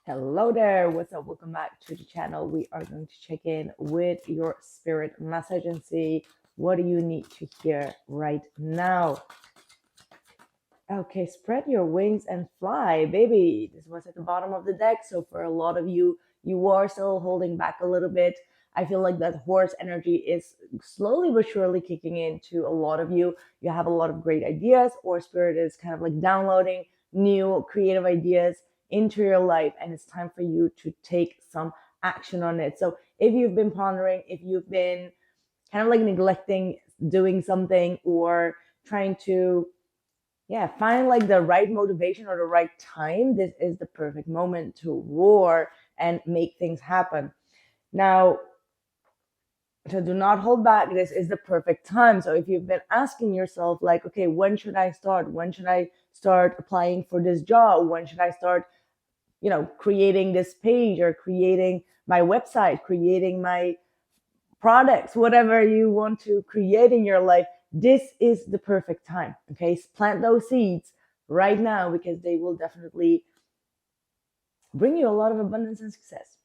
Hello there, what's up? Welcome back to the channel. We are going to check in with your spirit message and see what do you need to hear right now. Okay, spread your wings and fly, baby. This was at the bottom of the deck, so for a lot of you, you are still holding back a little bit. I feel like that horse energy is slowly but surely kicking into a lot of you. You have a lot of great ideas, or spirit is kind of like downloading new creative ideas into your life, and it's time for you to take some action on it. So if you've been pondering, if you've been kind of like neglecting doing something or trying to find like the right motivation or the right time, this is the perfect moment to roar and make things happen. Now, so do not hold back. This is the perfect time. So if you've been asking yourself like, okay, when should I start? When should I start applying for this job? When should I start, creating this page or creating my website, creating my products, whatever you want to create in your life, this is the perfect time. Okay, plant those seeds right now because they will definitely bring you a lot of abundance and success.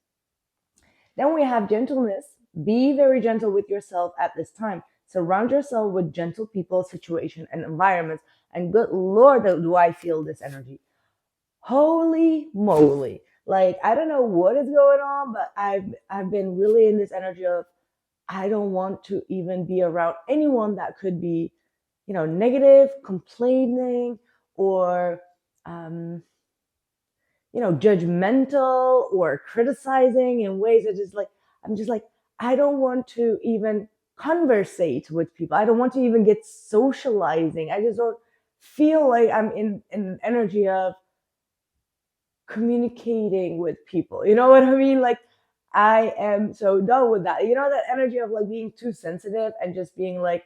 Then we have gentleness. Be very gentle with yourself at this time. Surround yourself with gentle people, situation, and environments. And good Lord, do I feel this energy. Holy moly. Like, I don't know what is going on, but I've been really in this energy of I don't want to even be around anyone that could be, negative, complaining, or judgmental or criticizing in ways that I'm just like, I don't want to even conversate with people. I don't want to even get socializing. I just don't feel like I'm in an energy of communicating with people. You know what I mean? Like, I am so done with that. You know, that energy of like being too sensitive and just being like,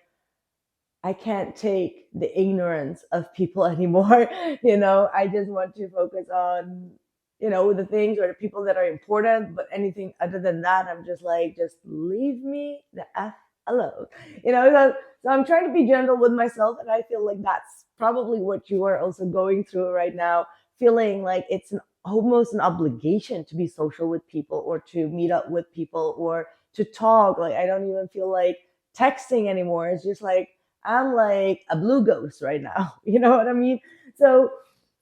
I can't take the ignorance of people anymore. I just want to focus on, the things or the people that are important. But anything other than that, I'm just like, just leave me the F alone. So I'm trying to be gentle with myself. And I feel like that's probably what you are also going through right now, feeling like it's almost an obligation to be social with people or to meet up with people or to talk. Like, I don't even feel like texting anymore. It's just like, I'm like a blue ghost right now. You know what I mean? So,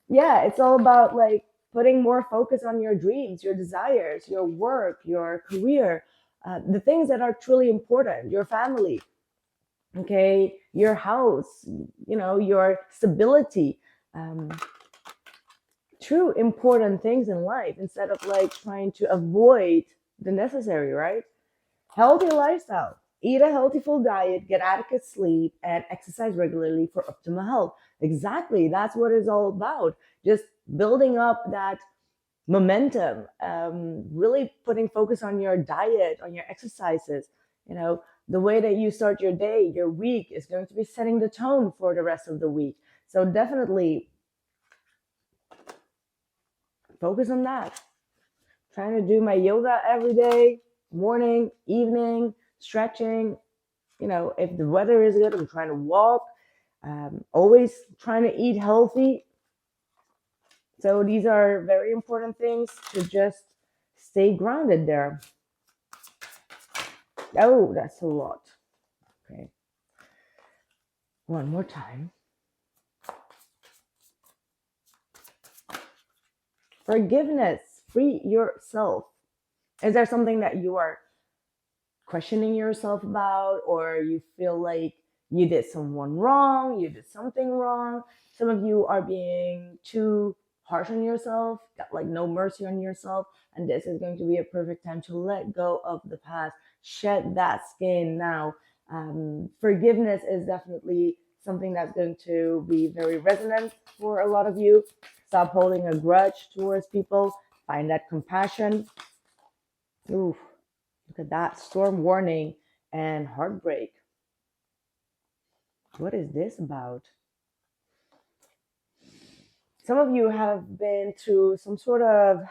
yeah, it's all about like putting more focus on your dreams, your desires, your work, your career, the things that are truly important, your family, okay, your house, your stability, um, true important things in life instead of like trying to avoid the necessary, right? Healthy lifestyle. Eat a healthy full diet, get adequate sleep, and exercise regularly for optimal health. Exactly. That's what it's all about. Just building up that momentum, really putting focus on your diet, on your exercises. The way that you start your day, your week is going to be setting the tone for the rest of the week. So definitely focus on that. Trying to do my yoga every day, morning, evening, stretching. If the weather is good, I'm trying to walk. Always trying to eat healthy. So these are very important things to just stay grounded there. Oh, that's a lot. Okay. One more time. Forgiveness. Free yourself. Is there something that you are questioning yourself about, or you feel like you did someone wrong, you did something wrong? Some of you are being too harsh on yourself, got like no mercy on yourself, and this is going to be a perfect time to let go of the past, shed that skin now. Forgiveness is definitely something that's going to be very resonant for a lot of you. Stop holding a grudge towards people, find that compassion. Ooh, look at that. Storm warning and heartbreak. What is this about? Some of you have been through some sort of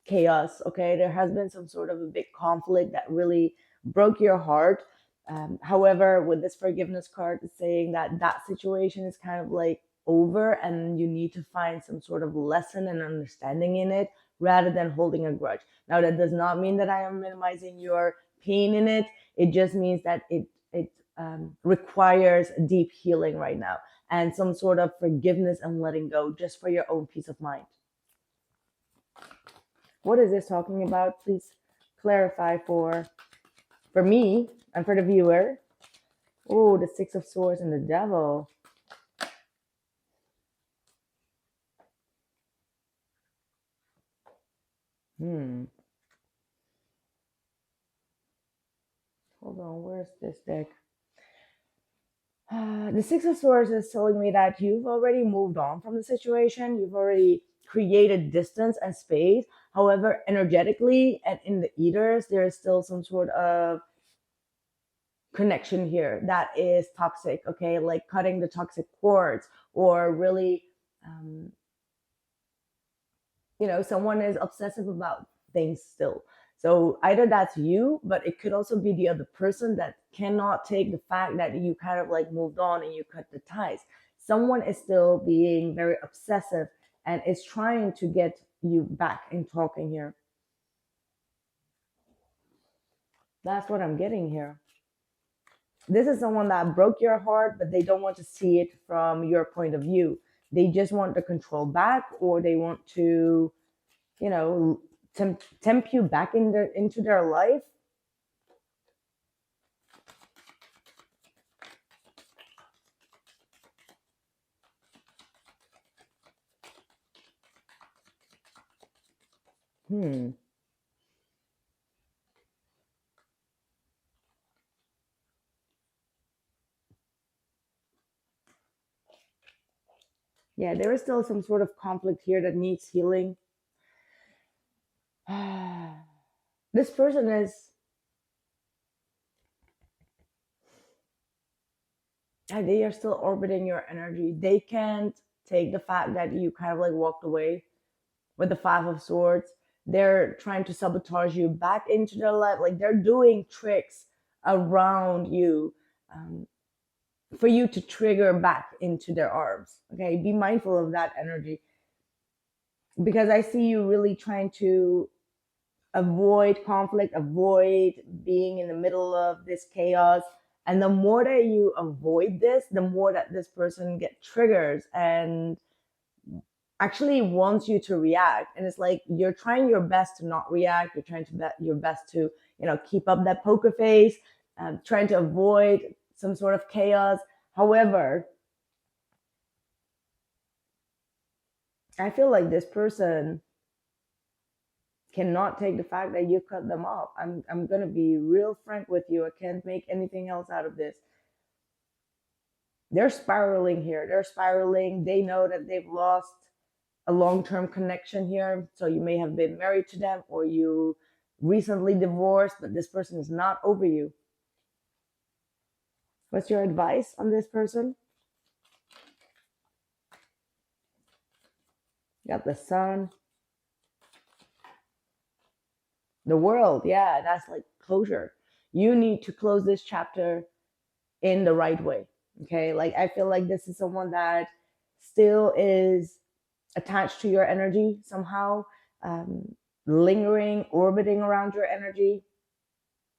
chaos, okay? There has been some sort of a big conflict that really broke your heart. However, with this forgiveness card, it's saying that that situation is kind of like over and you need to find some sort of lesson and understanding in it rather than holding a grudge. Now, that does not mean that I am minimizing your pain in it. It just means that it requires deep healing right now and some sort of forgiveness and letting go just for your own peace of mind. What is this talking about? Please clarify for me and for the viewer. Oh, the Six of Swords and the Devil. Hold on, where's this deck? The Six of Swords is telling me that you've already moved on from the situation. You've already created distance and space. However, energetically and in the ethers, there is still some sort of connection here that is toxic, okay? Like cutting the toxic cords, or really, someone is obsessive about things still. So either that's you, but it could also be the other person that cannot take the fact that you kind of like moved on and you cut the ties. Someone is still being very obsessive and is trying to get you back in talking here. That's what I'm getting here. This is someone that broke your heart, but they don't want to see it from your point of view. They just want the control back, or they want to, tempt you back into their life. Yeah, there is still some sort of conflict here that needs healing. This person is, they are still orbiting your energy. They can't take the fact that you kind of like walked away with the Five of Swords. They're trying to sabotage you back into their life. Like they're doing tricks around you for you to trigger back into their arms. Okay, be mindful of that energy, because I see you really trying to avoid conflict, avoid being in the middle of this chaos. And the more that you avoid this, the more that this person gets triggers and actually wants you to react. And it's like you're trying your best to not react. You're trying to your best to, keep up that poker face, trying to avoid some sort of chaos. However, I feel like this person cannot take the fact that you cut them off. I'm going to be real frank with you. I can't make anything else out of this. They're spiraling here. They're spiraling. They know that they've lost a long-term connection here. So you may have been married to them, or you recently divorced, but this person is not over you. What's your advice on this person? You got the Sun. The World, yeah, that's like closure. You need to close this chapter in the right way, okay? Like, I feel like this is someone that still is attached to your energy somehow, lingering, orbiting around your energy,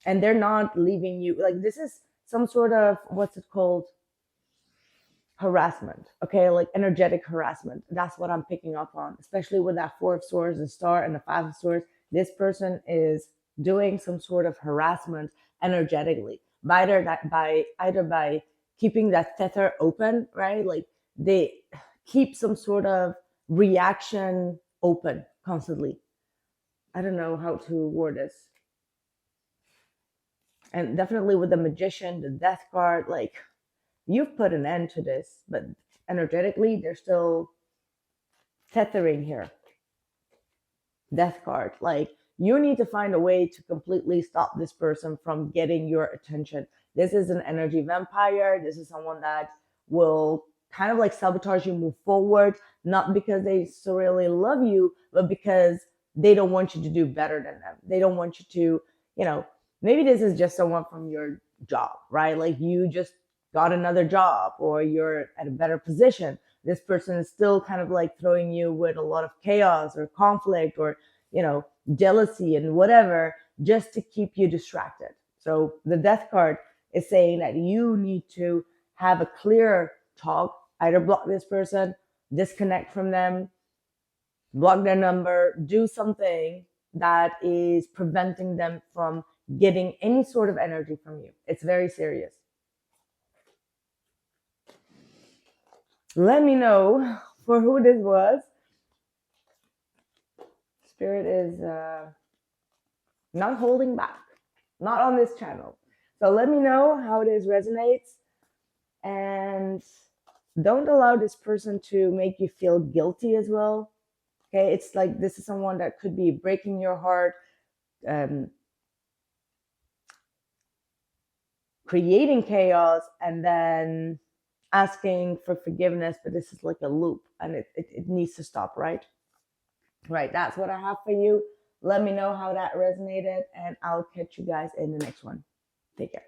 and they're not leaving you. Like, this is some sort of, what's it called? Harassment, okay? Like energetic harassment. That's what I'm picking up on, especially with that Four of Swords, the Star, and the Five of Swords. This person is doing some sort of harassment energetically, either by keeping that tether open, right? Like they keep some sort of reaction open constantly. I don't know how to word this. And definitely with the Magician, the Death card, like you've put an end to this, but energetically, they're still tethering here. Death card, like you need to find a way to completely stop this person from getting your attention. This is an energy vampire. This is someone that will kind of like sabotage you move forward, not because they so really love you, but because they don't want you to do better than them. They don't want you to, maybe this is just someone from your job, right? Like you just got another job or you're at a better position, this person is still kind of like throwing you with a lot of chaos or conflict or, jealousy and whatever, just to keep you distracted. So the death card is saying that you need to have a clear talk, either block this person, disconnect from them, block their number, do something that is preventing them from getting any sort of energy from you. It's very serious. Let me know for who this was. Spirit is not holding back, not on this channel. So let me know how this resonates, and don't allow this person to make you feel guilty as well. Okay, it's like this is someone that could be breaking your heart, creating chaos, and then asking for forgiveness. But this is like a loop, and it needs to stop, right? Right, that's what I have for you. Let me know how that resonated, and I'll catch you guys in the next one. Take care.